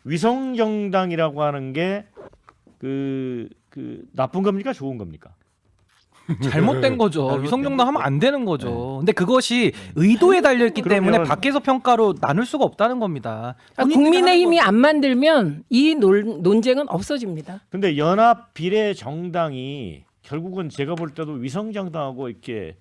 위성 정당이라고 하는 게 그 나쁜 겁니까 좋은 겁니까? 잘못된 거죠. 잘못된 위성정당 하면 거죠. 안 되는 거죠. 근데 그것이 의도에 달려있기 때문에 그러면- 밖에서 평가로 나눌 수가 없다는 겁니다. 국민의힘이 안 만들면 이 논쟁은 없어집니다. 근데 연합 비례 정당이 결국은 제가 볼 때도 위성 정당하고 이렇게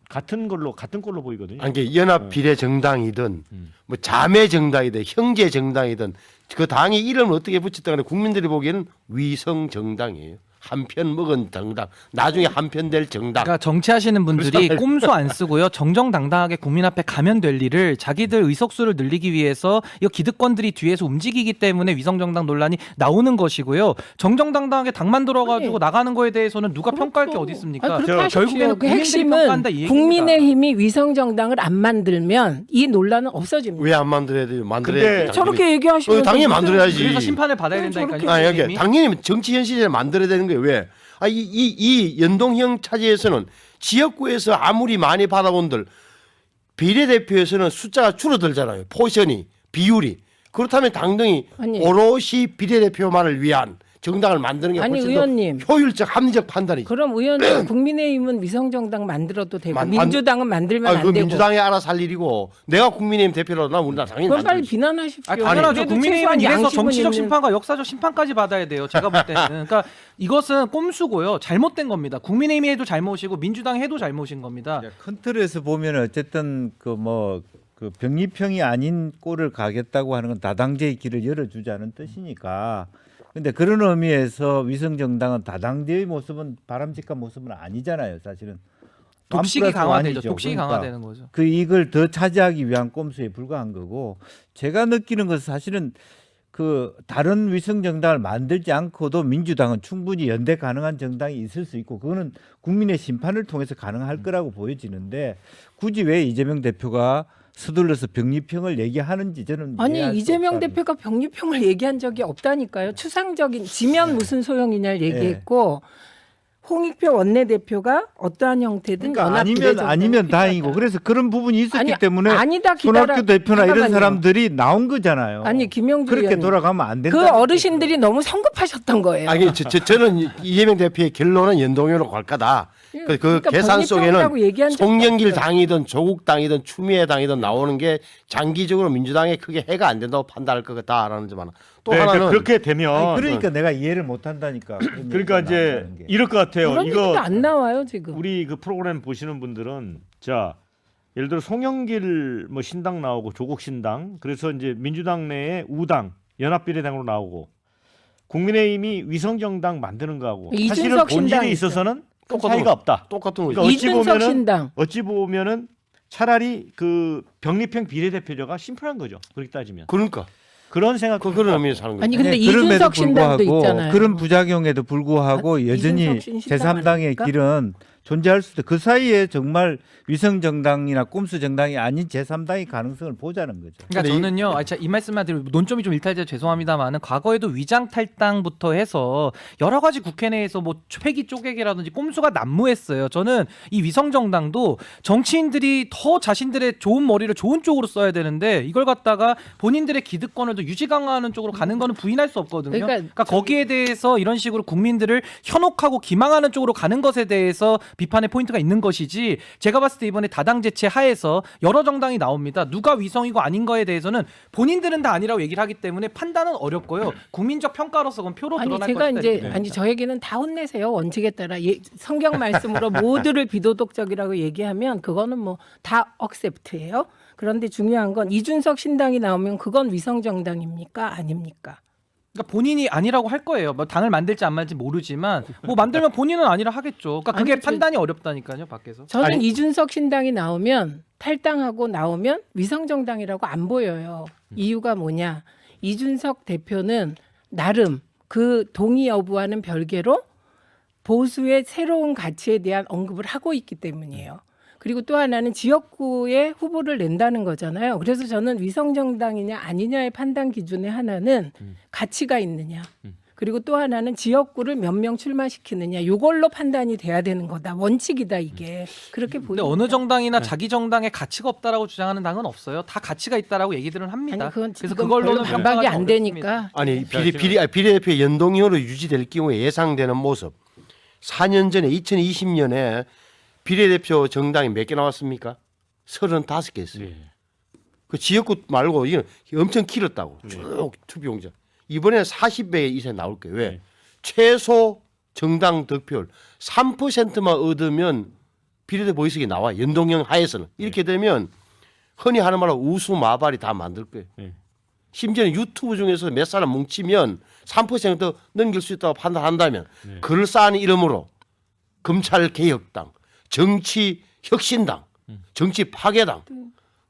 같은 꼴로 보이거든요. 아니, 이게 연합 비례 정당이든 음. 뭐 자매 정당이든 형제 정당이든 그 당의 이름을 어떻게 붙였다 간에 국민들이 보기에는 위성 정당이에요. 한 편 먹은 정당, 나중에 한 편 될 정당. 그러니까 정치하시는 분들이 그렇잖아요. 꼼수 안 쓰고요. 정정당당하게 국민 앞에 가면 될 일을 자기들 의석수를 늘리기 위해서 이 기득권들이 뒤에서 움직이기 때문에 위성정당 논란이 나오는 것이고요. 정정당당하게 당만 들어가지고 아니, 나가는 거에 대해서는 누가 평가할 게 그렇죠. 어디 있습니까? 그렇게 하십시오. 결국에는 그 국민들이 핵심은 평가한다 이 얘기입니다. 국민의힘이 위성정당을 안 만들면 이 논란은 없어집니다. 왜 안 만들어야 돼요? 만들어야 근데 돼요. 저렇게 얘기하시면 당연히 만들어야지. 그래서 심판을 받아야 된다니까요. 아, 여기 국민의힘이. 당연히 정치 현실에 만들어야 되는 거예요. 왜? 아, 이 연동형 차지에서는 지역구에서 아무리 많이 받아본들 비례대표에서는 숫자가 줄어들잖아요. 포션이 비율이. 그렇다면 당연히 아니. 오롯이 비례대표만을 위한 정당을 만드는 게 아니, 훨씬 의원님. 더 효율적 합리적 판단이죠. 그럼 의원님 국민의힘은 위성정당 만들어도 되고 만- 민주당은 만들면 아, 안 그 되고 민주당이 알아서 할 일이고 내가 국민의힘 대표로 나 우리나라 당연히 그건 빨리 만들지. 비난하십시오. 아, 당연하죠. 그래도 국민의힘은 최소한 이래서 양심은 정치적 있는- 심판과 역사적 심판까지 받아야 돼요. 제가 볼 때는. 그러니까 이것은 꼼수고요. 잘못된 겁니다. 국민의힘이 해도 잘못이고 민주당이 해도 잘못인 겁니다. 큰 틀에서 보면 어쨌든 그 병리평이 아닌 꼴을 가겠다고 하는 건 다당제의 길을 열어주자는 뜻이니까. 근데 그런 의미에서 위성정당은 다당제의 모습은 바람직한 모습은 아니잖아요, 사실은. 독식이 완 플러스 강화되죠. 완이죠. 독식이 그러니까 강화되는 거죠. 그 이걸 더 차지하기 위한 꼼수에 불과한 거고, 제가 느끼는 것은 사실은 그 다른 위성 정당을 만들지 않고도 민주당은 충분히 연대 가능한 정당이 있을 수 있고, 그거는 국민의 심판을 통해서 가능할 거라고 보여지는데, 굳이 왜 이재명 대표가 서둘러서 병리평을 얘기하는지 저는 아니 이해할 수 이재명 없다는 대표가 병리평을 얘기한 적이 없다니까요. 추상적인 지면 무슨 소용이냐를 얘기했고 홍익표 원내대표가 어떠한 형태든 그러니까 연합 비례정당이 아니면 필요하다. 다행이고, 그래서 그런 부분이 있었기 아니, 때문에 아니다, 손학규 대표나 이런 잠깐만요. 사람들이 나온 거잖아요. 아니 김영주 그렇게 의원님. 돌아가면 안 된다. 그 어르신들이 너무 성급하셨던 거예요. 아니 저는 이재명 대표의 결론은 연동형으로 갈 거다. 그 그러니까 계산 병리평이라고 얘기한 속에는 적도 송영길 없어요. 당이든 조국 당이든 추미애 당이든 나오는 게 장기적으로 민주당에 크게 해가 안 된다고 판단할 것 같다라는지만 또 네, 하나는 그렇게 되면 아니, 그러니까 내가 이해를 못 한다니까. 그러니까 이제 이럴 것 같아요. 그런 이거 얘기도 안 나와요 지금. 우리 그 프로그램 보시는 분들은 자 예를 들어 송영길 뭐 신당 나오고 조국 신당 그래서 이제 민주당 내에 우당 연합비례당으로 나오고 국민의힘이 위성정당 만드는 거하고 사실은 이준석 신당이 본질에 있어서는 큰 차이가 없다. 똑같은 거죠. 그러니까 이준석 신당. 어찌 보면은 차라리 그 병리평 비례대표제가 심플한 거죠. 그렇게 따지면 그러니까 그런 생각 그런 의미에서 하는 거죠. 아니 근데 아니, 그럼에도 이준석 신당도 불구하고 있잖아요. 그런 부작용에도 불구하고 아, 여전히 이준석 신당 제3당의 아닙니까? 길은 존재할 수도, 그 사이에 정말 위성 정당이나 꼼수 정당이 아닌 제3당의 가능성을 보자는 거죠. 그러니까 저는요, 이 말씀만 드리면 논점이 좀 일탈돼서 죄송합니다만은 과거에도 위장 탈당부터 해서 여러 가지 국회 내에서 뭐 회기 쪼개기라든지 꼼수가 난무했어요. 저는 이 위성 정당도 정치인들이 더 자신들의 좋은 머리를 좋은 쪽으로 써야 되는데 이걸 갖다가 본인들의 기득권을 더 유지 강화하는 쪽으로 가는 거는 부인할 수 없거든요. 그러니까 거기에 대해서 이런 식으로 국민들을 현혹하고 기망하는 쪽으로 가는 것에 대해서 비판의 포인트가 있는 것이지, 제가 봤을 때 이번에 다당제체 하에서 여러 정당이 나옵니다. 누가 위성이고 아닌 거에 대해서는 본인들은 다 아니라고 얘기를 하기 때문에 판단은 어렵고요. 국민적 평가로서 그건 표로 아니 드러날 제가 것이다. 이제 이렇게 아니 봅니다. 저에게는 다 혼내세요. 원칙에 따라 성경 말씀으로 모두를 비도덕적이라고 얘기하면 그거는 뭐 다 억셉트예요. 그런데 중요한 건 이준석 신당이 나오면 그건 위성 정당입니까? 아닙니까? 그러니까 본인이 아니라고 할 거예요. 뭐 당을 만들지 안 만들지 모르지만 뭐 만들면 본인은 아니라 하겠죠. 그러니까 그게 아니, 판단이 어렵다니까요, 밖에서. 저는 아니- 이준석 신당이 나오면 탈당하고 나오면 위성 정당이라고 안 보여요. 이유가 뭐냐? 이준석 대표는 나름 그 동의 여부와는 별개로 보수의 새로운 가치에 대한 언급을 하고 있기 때문이에요. 그리고 또 하나는 지역구에 후보를 낸다는 거잖아요. 그래서 저는 위성정당이냐 아니냐의 판단 기준의 하나는 가치가 있느냐. 그리고 또 하나는 지역구를 몇 명 출마시키느냐. 요걸로 판단이 돼야 되는 거다. 원칙이다 이게. 그렇게 근데 보입니다. 어느 정당이나 자기 정당에 가치가 없다라고 주장하는 당은 없어요. 다 가치가 있다라고 얘기들은 합니다. 아니 그건 그래서 지금 그걸로는 별로 반박이 안 평가하기 되니까. 아니 자, 비례대표 연동형으로 유지될 경우에 예상되는 모습. 4년 전에 2020년에 비례대표 정당이 몇 개 나왔습니까? 35개 있어요. 예. 그 지역구 말고 이건 엄청 길었다고. 쭉 투표용자. 이번에는 40배 이상 나올 거예요. 왜? 네. 최소 정당 득표율 3%만 얻으면 비례대표 의석이 나와. 연동형 하에서는. 이렇게 되면 흔히 하는 말로 우수마발이 다 만들 거예요. 네. 심지어는 유튜브 중에서 몇 사람 뭉치면 3% 넘길 수 있다고 판단한다면 그럴싸한 이름으로 검찰개혁당, 정치혁신당, 정치파괴당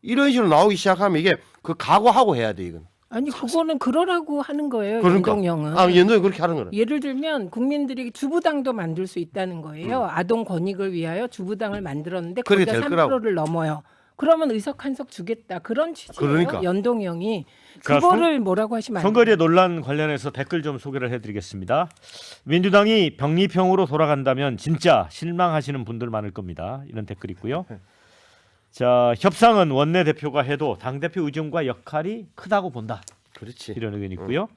이런 식으로 나오기 시작하면 이게 그 각오하고 해야 돼 이건. 아니 그거는 그러라고 하는 거예요. 그러니까. 연동형은. 연동이 그렇게 하는 거라. 예를 들면 국민들이 주부당도 만들 수 있다는 거예요. 아동 권익을 위하여 주부당을 만들었는데 그렇게 거기가 될 거라고. 3%를 넘어요. 그러면 의석 한 석 주겠다. 그런 취지예요. 그러니까. 연동형이. 그러니까 그거를 뭐라고 하시면 안 돼요. 선거제 논란 관련해서 댓글 좀 소개를 해드리겠습니다. 민주당이 병리평으로 돌아간다면 진짜 실망하시는 분들 많을 겁니다. 이런 댓글 있고요. 자, 협상은 원내대표가 해도 당대표 의중과 역할이 크다고 본다. 그렇지. 이런 의견이 있고요.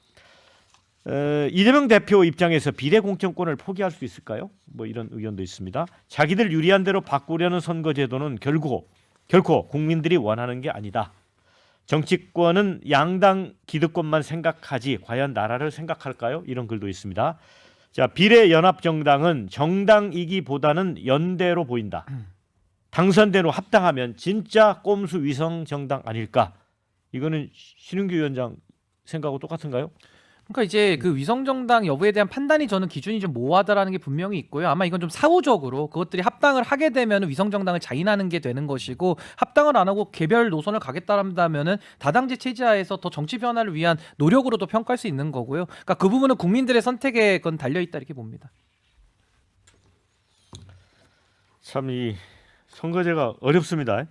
이재명 대표 입장에서 비례 공천권을 포기할 수 있을까요? 뭐 이런 의견도 있습니다. 자기들 유리한 대로 바꾸려는 선거제도는 결코 국민들이 원하는 게 아니다. 정치권은 양당 기득권만 생각하지 과연 나라를 생각할까요? 이런 글도 있습니다. 자, 비례연합정당은 정당이기보다는 연대로 보인다. 당선된 후 합당하면 진짜 꼼수 위성 정당 아닐까? 이거는 신윤규 위원장 생각하고 똑같은가요? 그러니까 이제 그 위성정당 여부에 대한 판단이 저는 기준이 좀 모호하다라는 게 분명히 있고요. 아마 이건 좀 사후적으로 그것들이 합당을 하게 되면 위성정당을 자인하는 게 되는 것이고 합당을 안 하고 개별 노선을 가겠다라면은 다당제 체제하에서 더 정치 변화를 위한 노력으로도 평가할 수 있는 거고요. 그러니까 그 부분은 국민들의 선택에 건 달려 있다 이렇게 봅니다. 참 이 선거제가 어렵습니다.